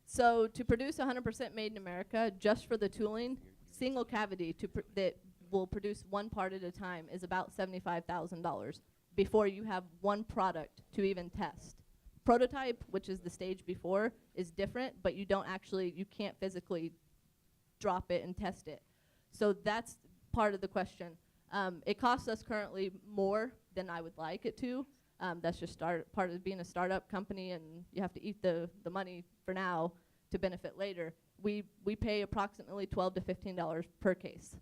So to produce 100% made in America, just for the tooling, single cavity that will produce one part at a time is about $75,000 before you have one product to even test. Prototype, which is the stage before, is different, but you can't physically drop it and test it. So that's part of the question. It costs us currently more than I would like it to. That's just part of being a startup company, and you have to eat the money for now to benefit later. We pay approximately $12 to $15 per case.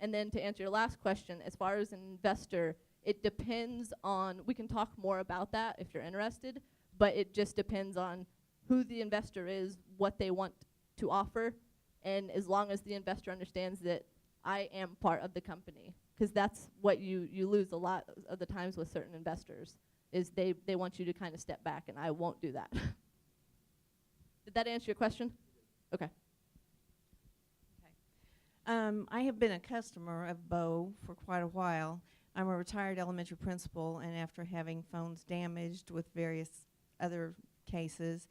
And then to answer your last question, as far as an investor, it depends on, we can talk more about that if you're interested, but it just depends on who the investor is, what they want to offer, and as long as the investor understands that I am part of the company, because that's what you lose a lot of the times with certain investors, is they want you to kind of step back, and I won't do that. Did that answer your question? Okay. I have been a customer of Bo for quite a while. I'm a retired elementary principal, and after having phones damaged with various other cases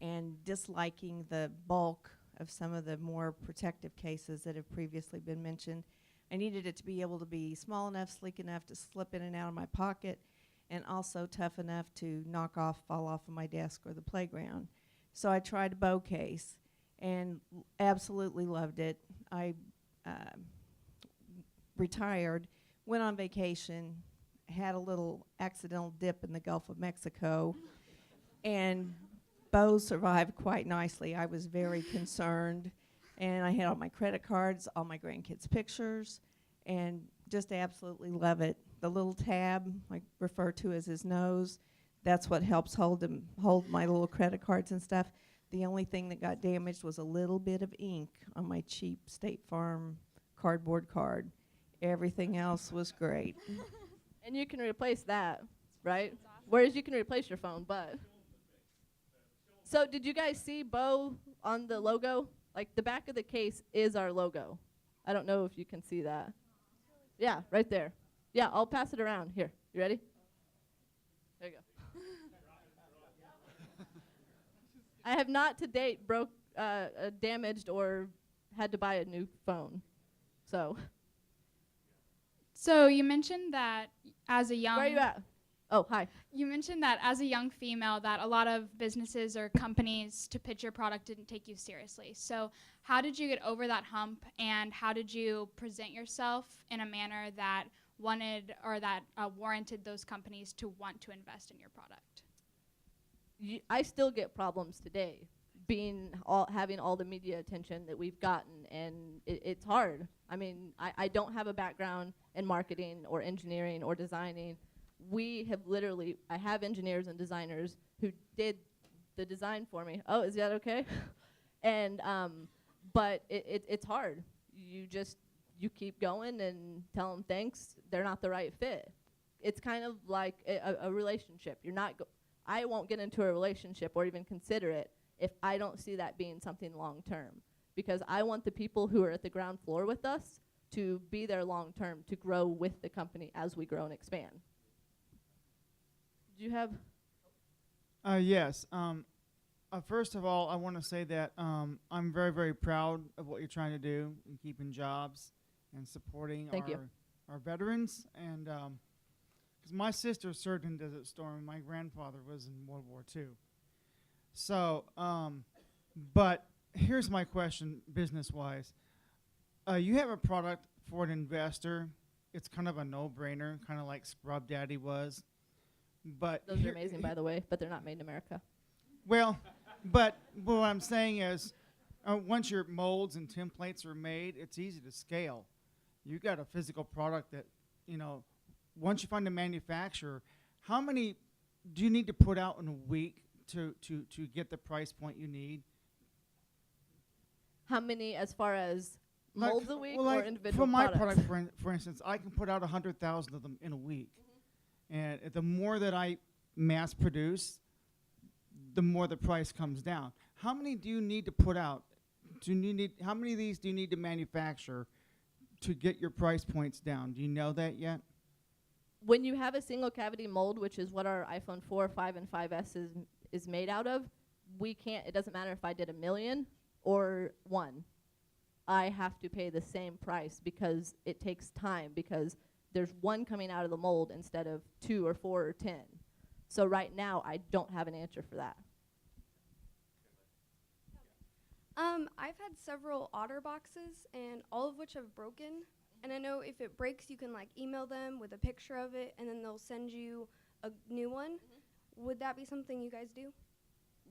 and disliking the bulk of some of the more protective cases that have previously been mentioned, I needed it to be able to be small enough, sleek enough to slip in and out of my pocket, and also tough enough to fall off of my desk or the playground. So I tried a Bo case and absolutely loved it. I retired, went on vacation, had a little accidental dip in the Gulf of Mexico, and Bo survived quite nicely. I was very concerned And I had all my credit cards, all my grandkids' pictures, and just absolutely love it. The little tab, I refer to as his nose, that's what helps hold my little credit cards and stuff. The only thing that got damaged was a little bit of ink on my cheap State Farm cardboard card. Everything else was great. And you can replace that, right? Whereas you can replace your phone, but. So did you guys see Bo on the logo? Like the back of the case is our logo. I don't know if you can see that. Yeah, right there. Yeah, I'll pass it around. Here, you ready? There you go. I have not to date damaged or had to buy a new phone. So you mentioned that as a young... Where are you at? Oh, hi. You mentioned that as a young female that a lot of businesses or companies to pitch your product didn't take you seriously. So how did you get over that hump, and how did you present yourself in a manner that warranted those companies to want to invest in your product? I still get problems today, having all the media attention that we've gotten, and it's hard. I mean, I don't have a background in marketing or engineering or designing. I have engineers and designers who did the design for me. Oh, is that okay? And, but it's hard. You keep going and tell them thanks, they're not the right fit. It's kind of like a relationship. I won't get into a relationship or even consider it if I don't see that being something long term, because I want the people who are at the ground floor with us to be there long term, to grow with the company as we grow and expand. Do you have? Yes. First of all, I want to say that I'm very, very proud of what you're trying to do in keeping jobs and supporting our veterans. And because my sister served in Desert Storm, and my grandfather was in World War II. So, but here's my question, business-wise. You have a product for an investor. It's kind of a no-brainer, kind of like Scrub Daddy was. But those are amazing, by the way, but they're not made in America. Well, but what I'm saying is, once your molds and templates are made, it's easy to scale. You got a physical product that, once you find a manufacturer, how many do you need to put out in a week to get the price point you need? How many as far as molds a week or individual for my products? product, for instance, I can put out 100,000 of them in a week. And the more that I mass produce, the more the price comes down. How many do you need to put out? How many of these do you need to manufacture to get your price points down? Do you know that yet? When you have a single cavity mold, which is what our iPhone 4, 5, and 5S is made out of, it doesn't matter if I did 1 million or 1. I have to pay the same price because it takes time, because there's 1 coming out of the mold instead of 2 or 4 or 10. So right now, I don't have an answer for that. I've had several Otter boxes, and all of which have broken. And I know if it breaks, you can email them with a picture of it, and then they'll send you a new one. Would that be something you guys do?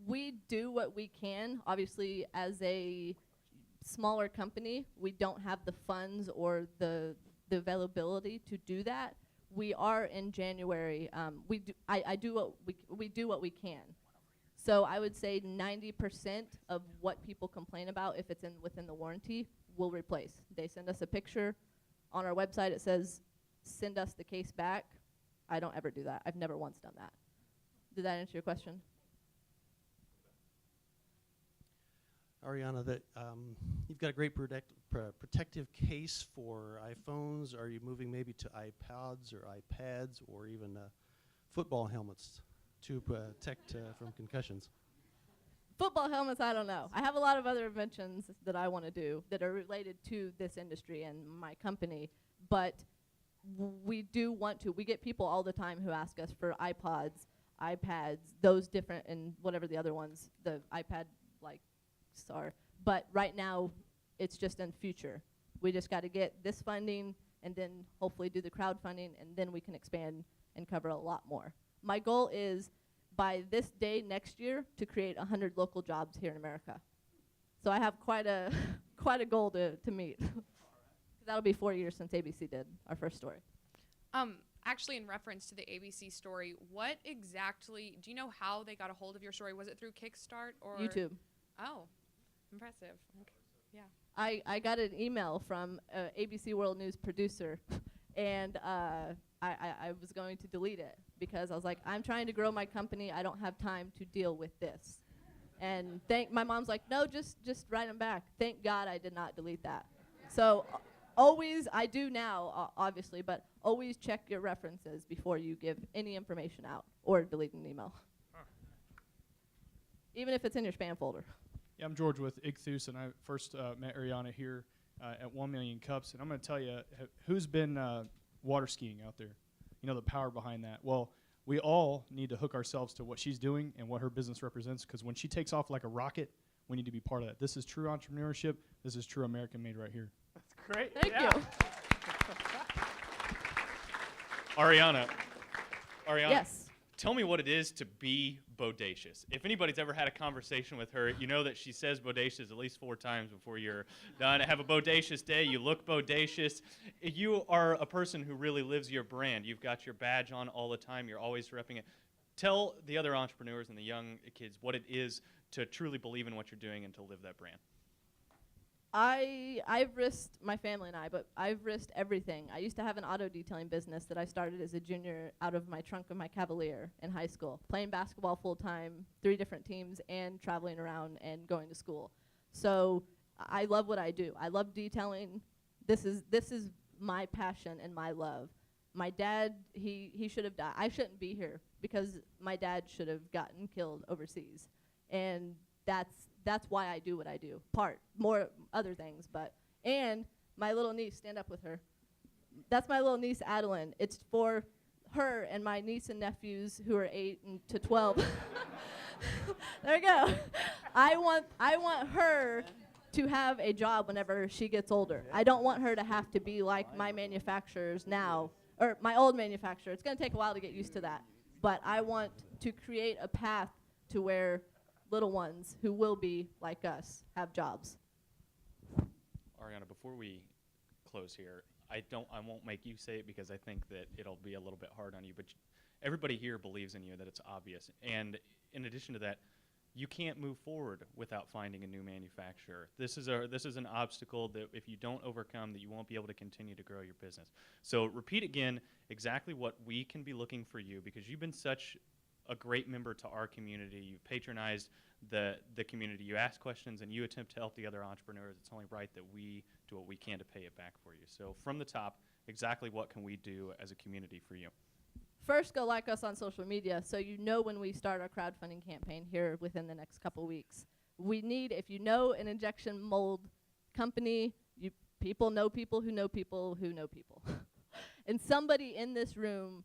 We do what we can. Obviously, as a smaller company, we don't have the funds or the availability to do that. We are in January. We do what we can. So I would say 90% of what people complain about, if it's within the warranty, we'll replace. They send us a picture. On our website, it says, send us the case back. I don't ever do that. I've never once done that. Did that answer your question? Ariana, that you've got a great protective case for iPhones. Are you moving maybe to iPods or iPads or even football helmets to protect from concussions? Football helmets, I don't know. I have a lot of other inventions that I want to do that are related to this industry and my company, but we do want to. We get people all the time who ask us for iPods, iPads, those different, and whatever the other ones, the iPad are. But right now, it's just in future. We just got to get this funding and then hopefully do the crowdfunding, and then we can expand and cover a lot more. My goal is by this day next year to create 100 local jobs here in America. So I have quite a quite a goal to meet. That'll be 4 years since ABC did our first story. Actually, in reference to the ABC story, what exactly, do you know how they got a hold of your story? Was it through Kickstart or? YouTube. Oh, impressive. Okay. Yeah. I got an email from ABC World News producer, and I was going to delete it because I was like, I'm trying to grow my company. I don't have time to deal with this. And my mom's like, no, just write them back. Thank God I did not delete that. So always, I do now, obviously, but always check your references before you give any information out or delete an email. Even if it's in your spam folder. Yeah, I'm George with Ichthus, and I first met Ariana here at 1 Million Cups. And I'm going to tell you, who's been water skiing out there? You know, the power behind that. Well, we all need to hook ourselves to what she's doing and what her business represents, because when she takes off like a rocket, we need to be part of that. This is true entrepreneurship. This is true American made right here. That's great. Thank you. Ariana, yes. Tell me what it is to be Bodacious. If anybody's ever had a conversation with her, you know that she says Bodacious at least 4 times before you're done. Have a Bodacious day. You look Bodacious. You are a person who really lives your brand. You've got your badge on all the time. You're always repping it. Tell the other entrepreneurs and the young kids what it is to truly believe in what you're doing and to live that brand. I've risked, my family and I, but I've risked everything. I used to have an auto detailing business that I started as a junior out of my trunk of my Cavalier in high school, playing basketball full time, 3 different teams, and traveling around and going to school. So I love what I do. I love detailing. This is my passion and my love. My dad, he should have died. I shouldn't be here because my dad should have gotten killed overseas. And that's why I do what I do. More other things, and my little niece, stand up with her. That's my little niece, Adeline. It's for her and my niece and nephews who are 8 to 12. There we go. I want her to have a job whenever she gets older. I don't want her to have to be like my manufacturers now, or my old manufacturer. It's going to take a while to get used to that. But I want to create a path to where little ones who will be like us have jobs. Ariana, before we close here, I won't make you say it because I think that it'll be a little bit hard on you, but everybody here believes in you, that it's obvious. And in addition to that, you can't move forward without finding a new manufacturer. This is an obstacle that if you don't overcome, that you won't be able to continue to grow your business. So repeat again exactly what we can be looking for you, because you've been such a great member to our community. You patronized the community. You ask questions and you attempt to help the other entrepreneurs. It's only right that we do what we can to pay it back for you. So from the top, exactly what can we do as a community for you? First, go like us on social media so you know when we start our crowdfunding campaign here within the next couple weeks. We need, if you know an injection mold company, people know people who know people who know people. And somebody in this room,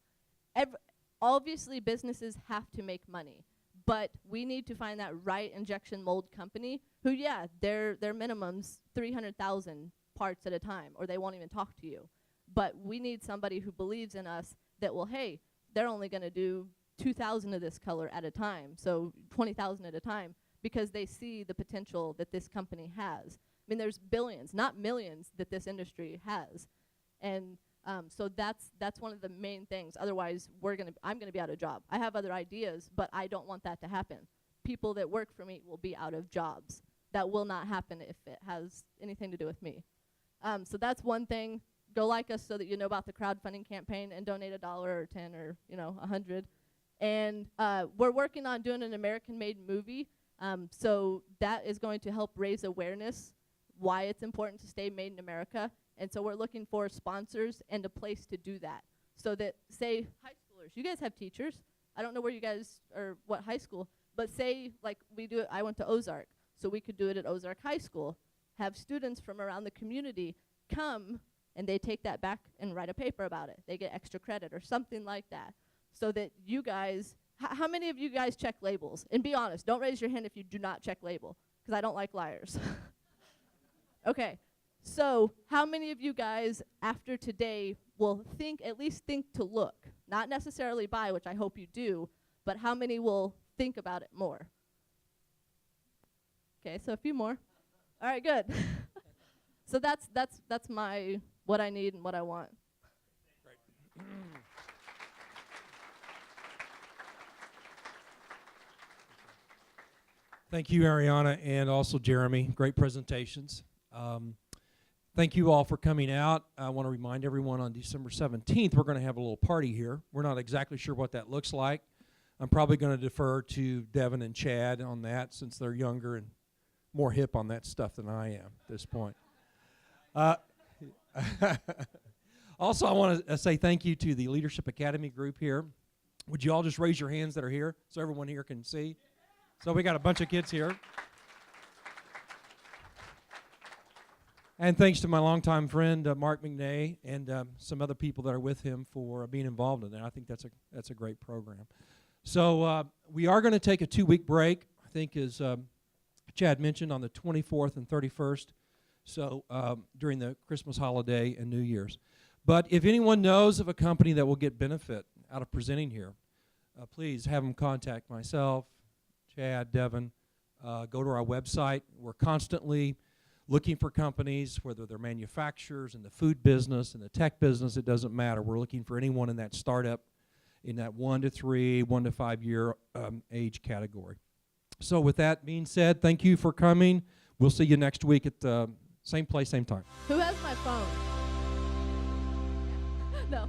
obviously businesses have to make money, but we need to find that right injection mold company who, yeah, their minimum's 300,000 parts at a time, or they won't even talk to you. But we need somebody who believes in us that will, hey, they're only going to do 2,000 of this color at a time, so 20,000 at a time, because they see the potential that this company has. I mean, there's billions, not millions, that this industry has. And so that's one of the main things. Otherwise, I'm gonna be out of job. I have other ideas, but I don't want that to happen. People that work for me will be out of jobs. That will not happen if it has anything to do with me. So that's one thing. Go like us so that you know about the crowdfunding campaign and donate $1 or 10 or 100. And we're working on doing an American-made movie. So that is going to help raise awareness why it's important to stay made in America. And so we're looking for sponsors and a place to do that. So that, say, high schoolers, you guys have teachers. I don't know where you guys are, what high school, but say, like we do it, I went to Ozark, so we could do it at Ozark High School. Have students from around the community come, and they take that back and write a paper about it. They get extra credit or something like that. So that you guys, how many of you guys check labels? And be honest, don't raise your hand if you do not check label, because I don't like liars. Okay. So how many of you guys after today will at least think to look? Not necessarily buy, which I hope you do, but how many will think about it more? Okay, so a few more. All right, good. So that's my what I need and what I want. Thank you, Ariana, and also Jeremy. Great presentations. Thank you all for coming out. I want to remind everyone on December 17th, we're going to have a little party here. We're not exactly sure what that looks like. I'm probably going to defer to Devin and Chad on that since they're younger and more hip on that stuff than I am at this point. Also, I want to say thank you to the Leadership Academy group here. Would you all just raise your hands that are here so everyone here can see? So we got a bunch of kids here. And thanks to my longtime friend, Mark McNay, and some other people that are with him for being involved in that. I think that's a great program. So we are going to take a 2-week break, I think as Chad mentioned, on the 24th and 31st, so during the Christmas holiday and New Year's. But if anyone knows of a company that will get benefit out of presenting here, please have them contact myself, Chad, Devin. Go to our website. We're constantly looking for companies, whether they're manufacturers in the food business, in the tech business, it doesn't matter. We're looking for anyone in that startup, in that 1 to 3, 1 to 5 year age category. So with that being said, thank you for coming. We'll see you next week at the same place, same time. Who has my phone? No.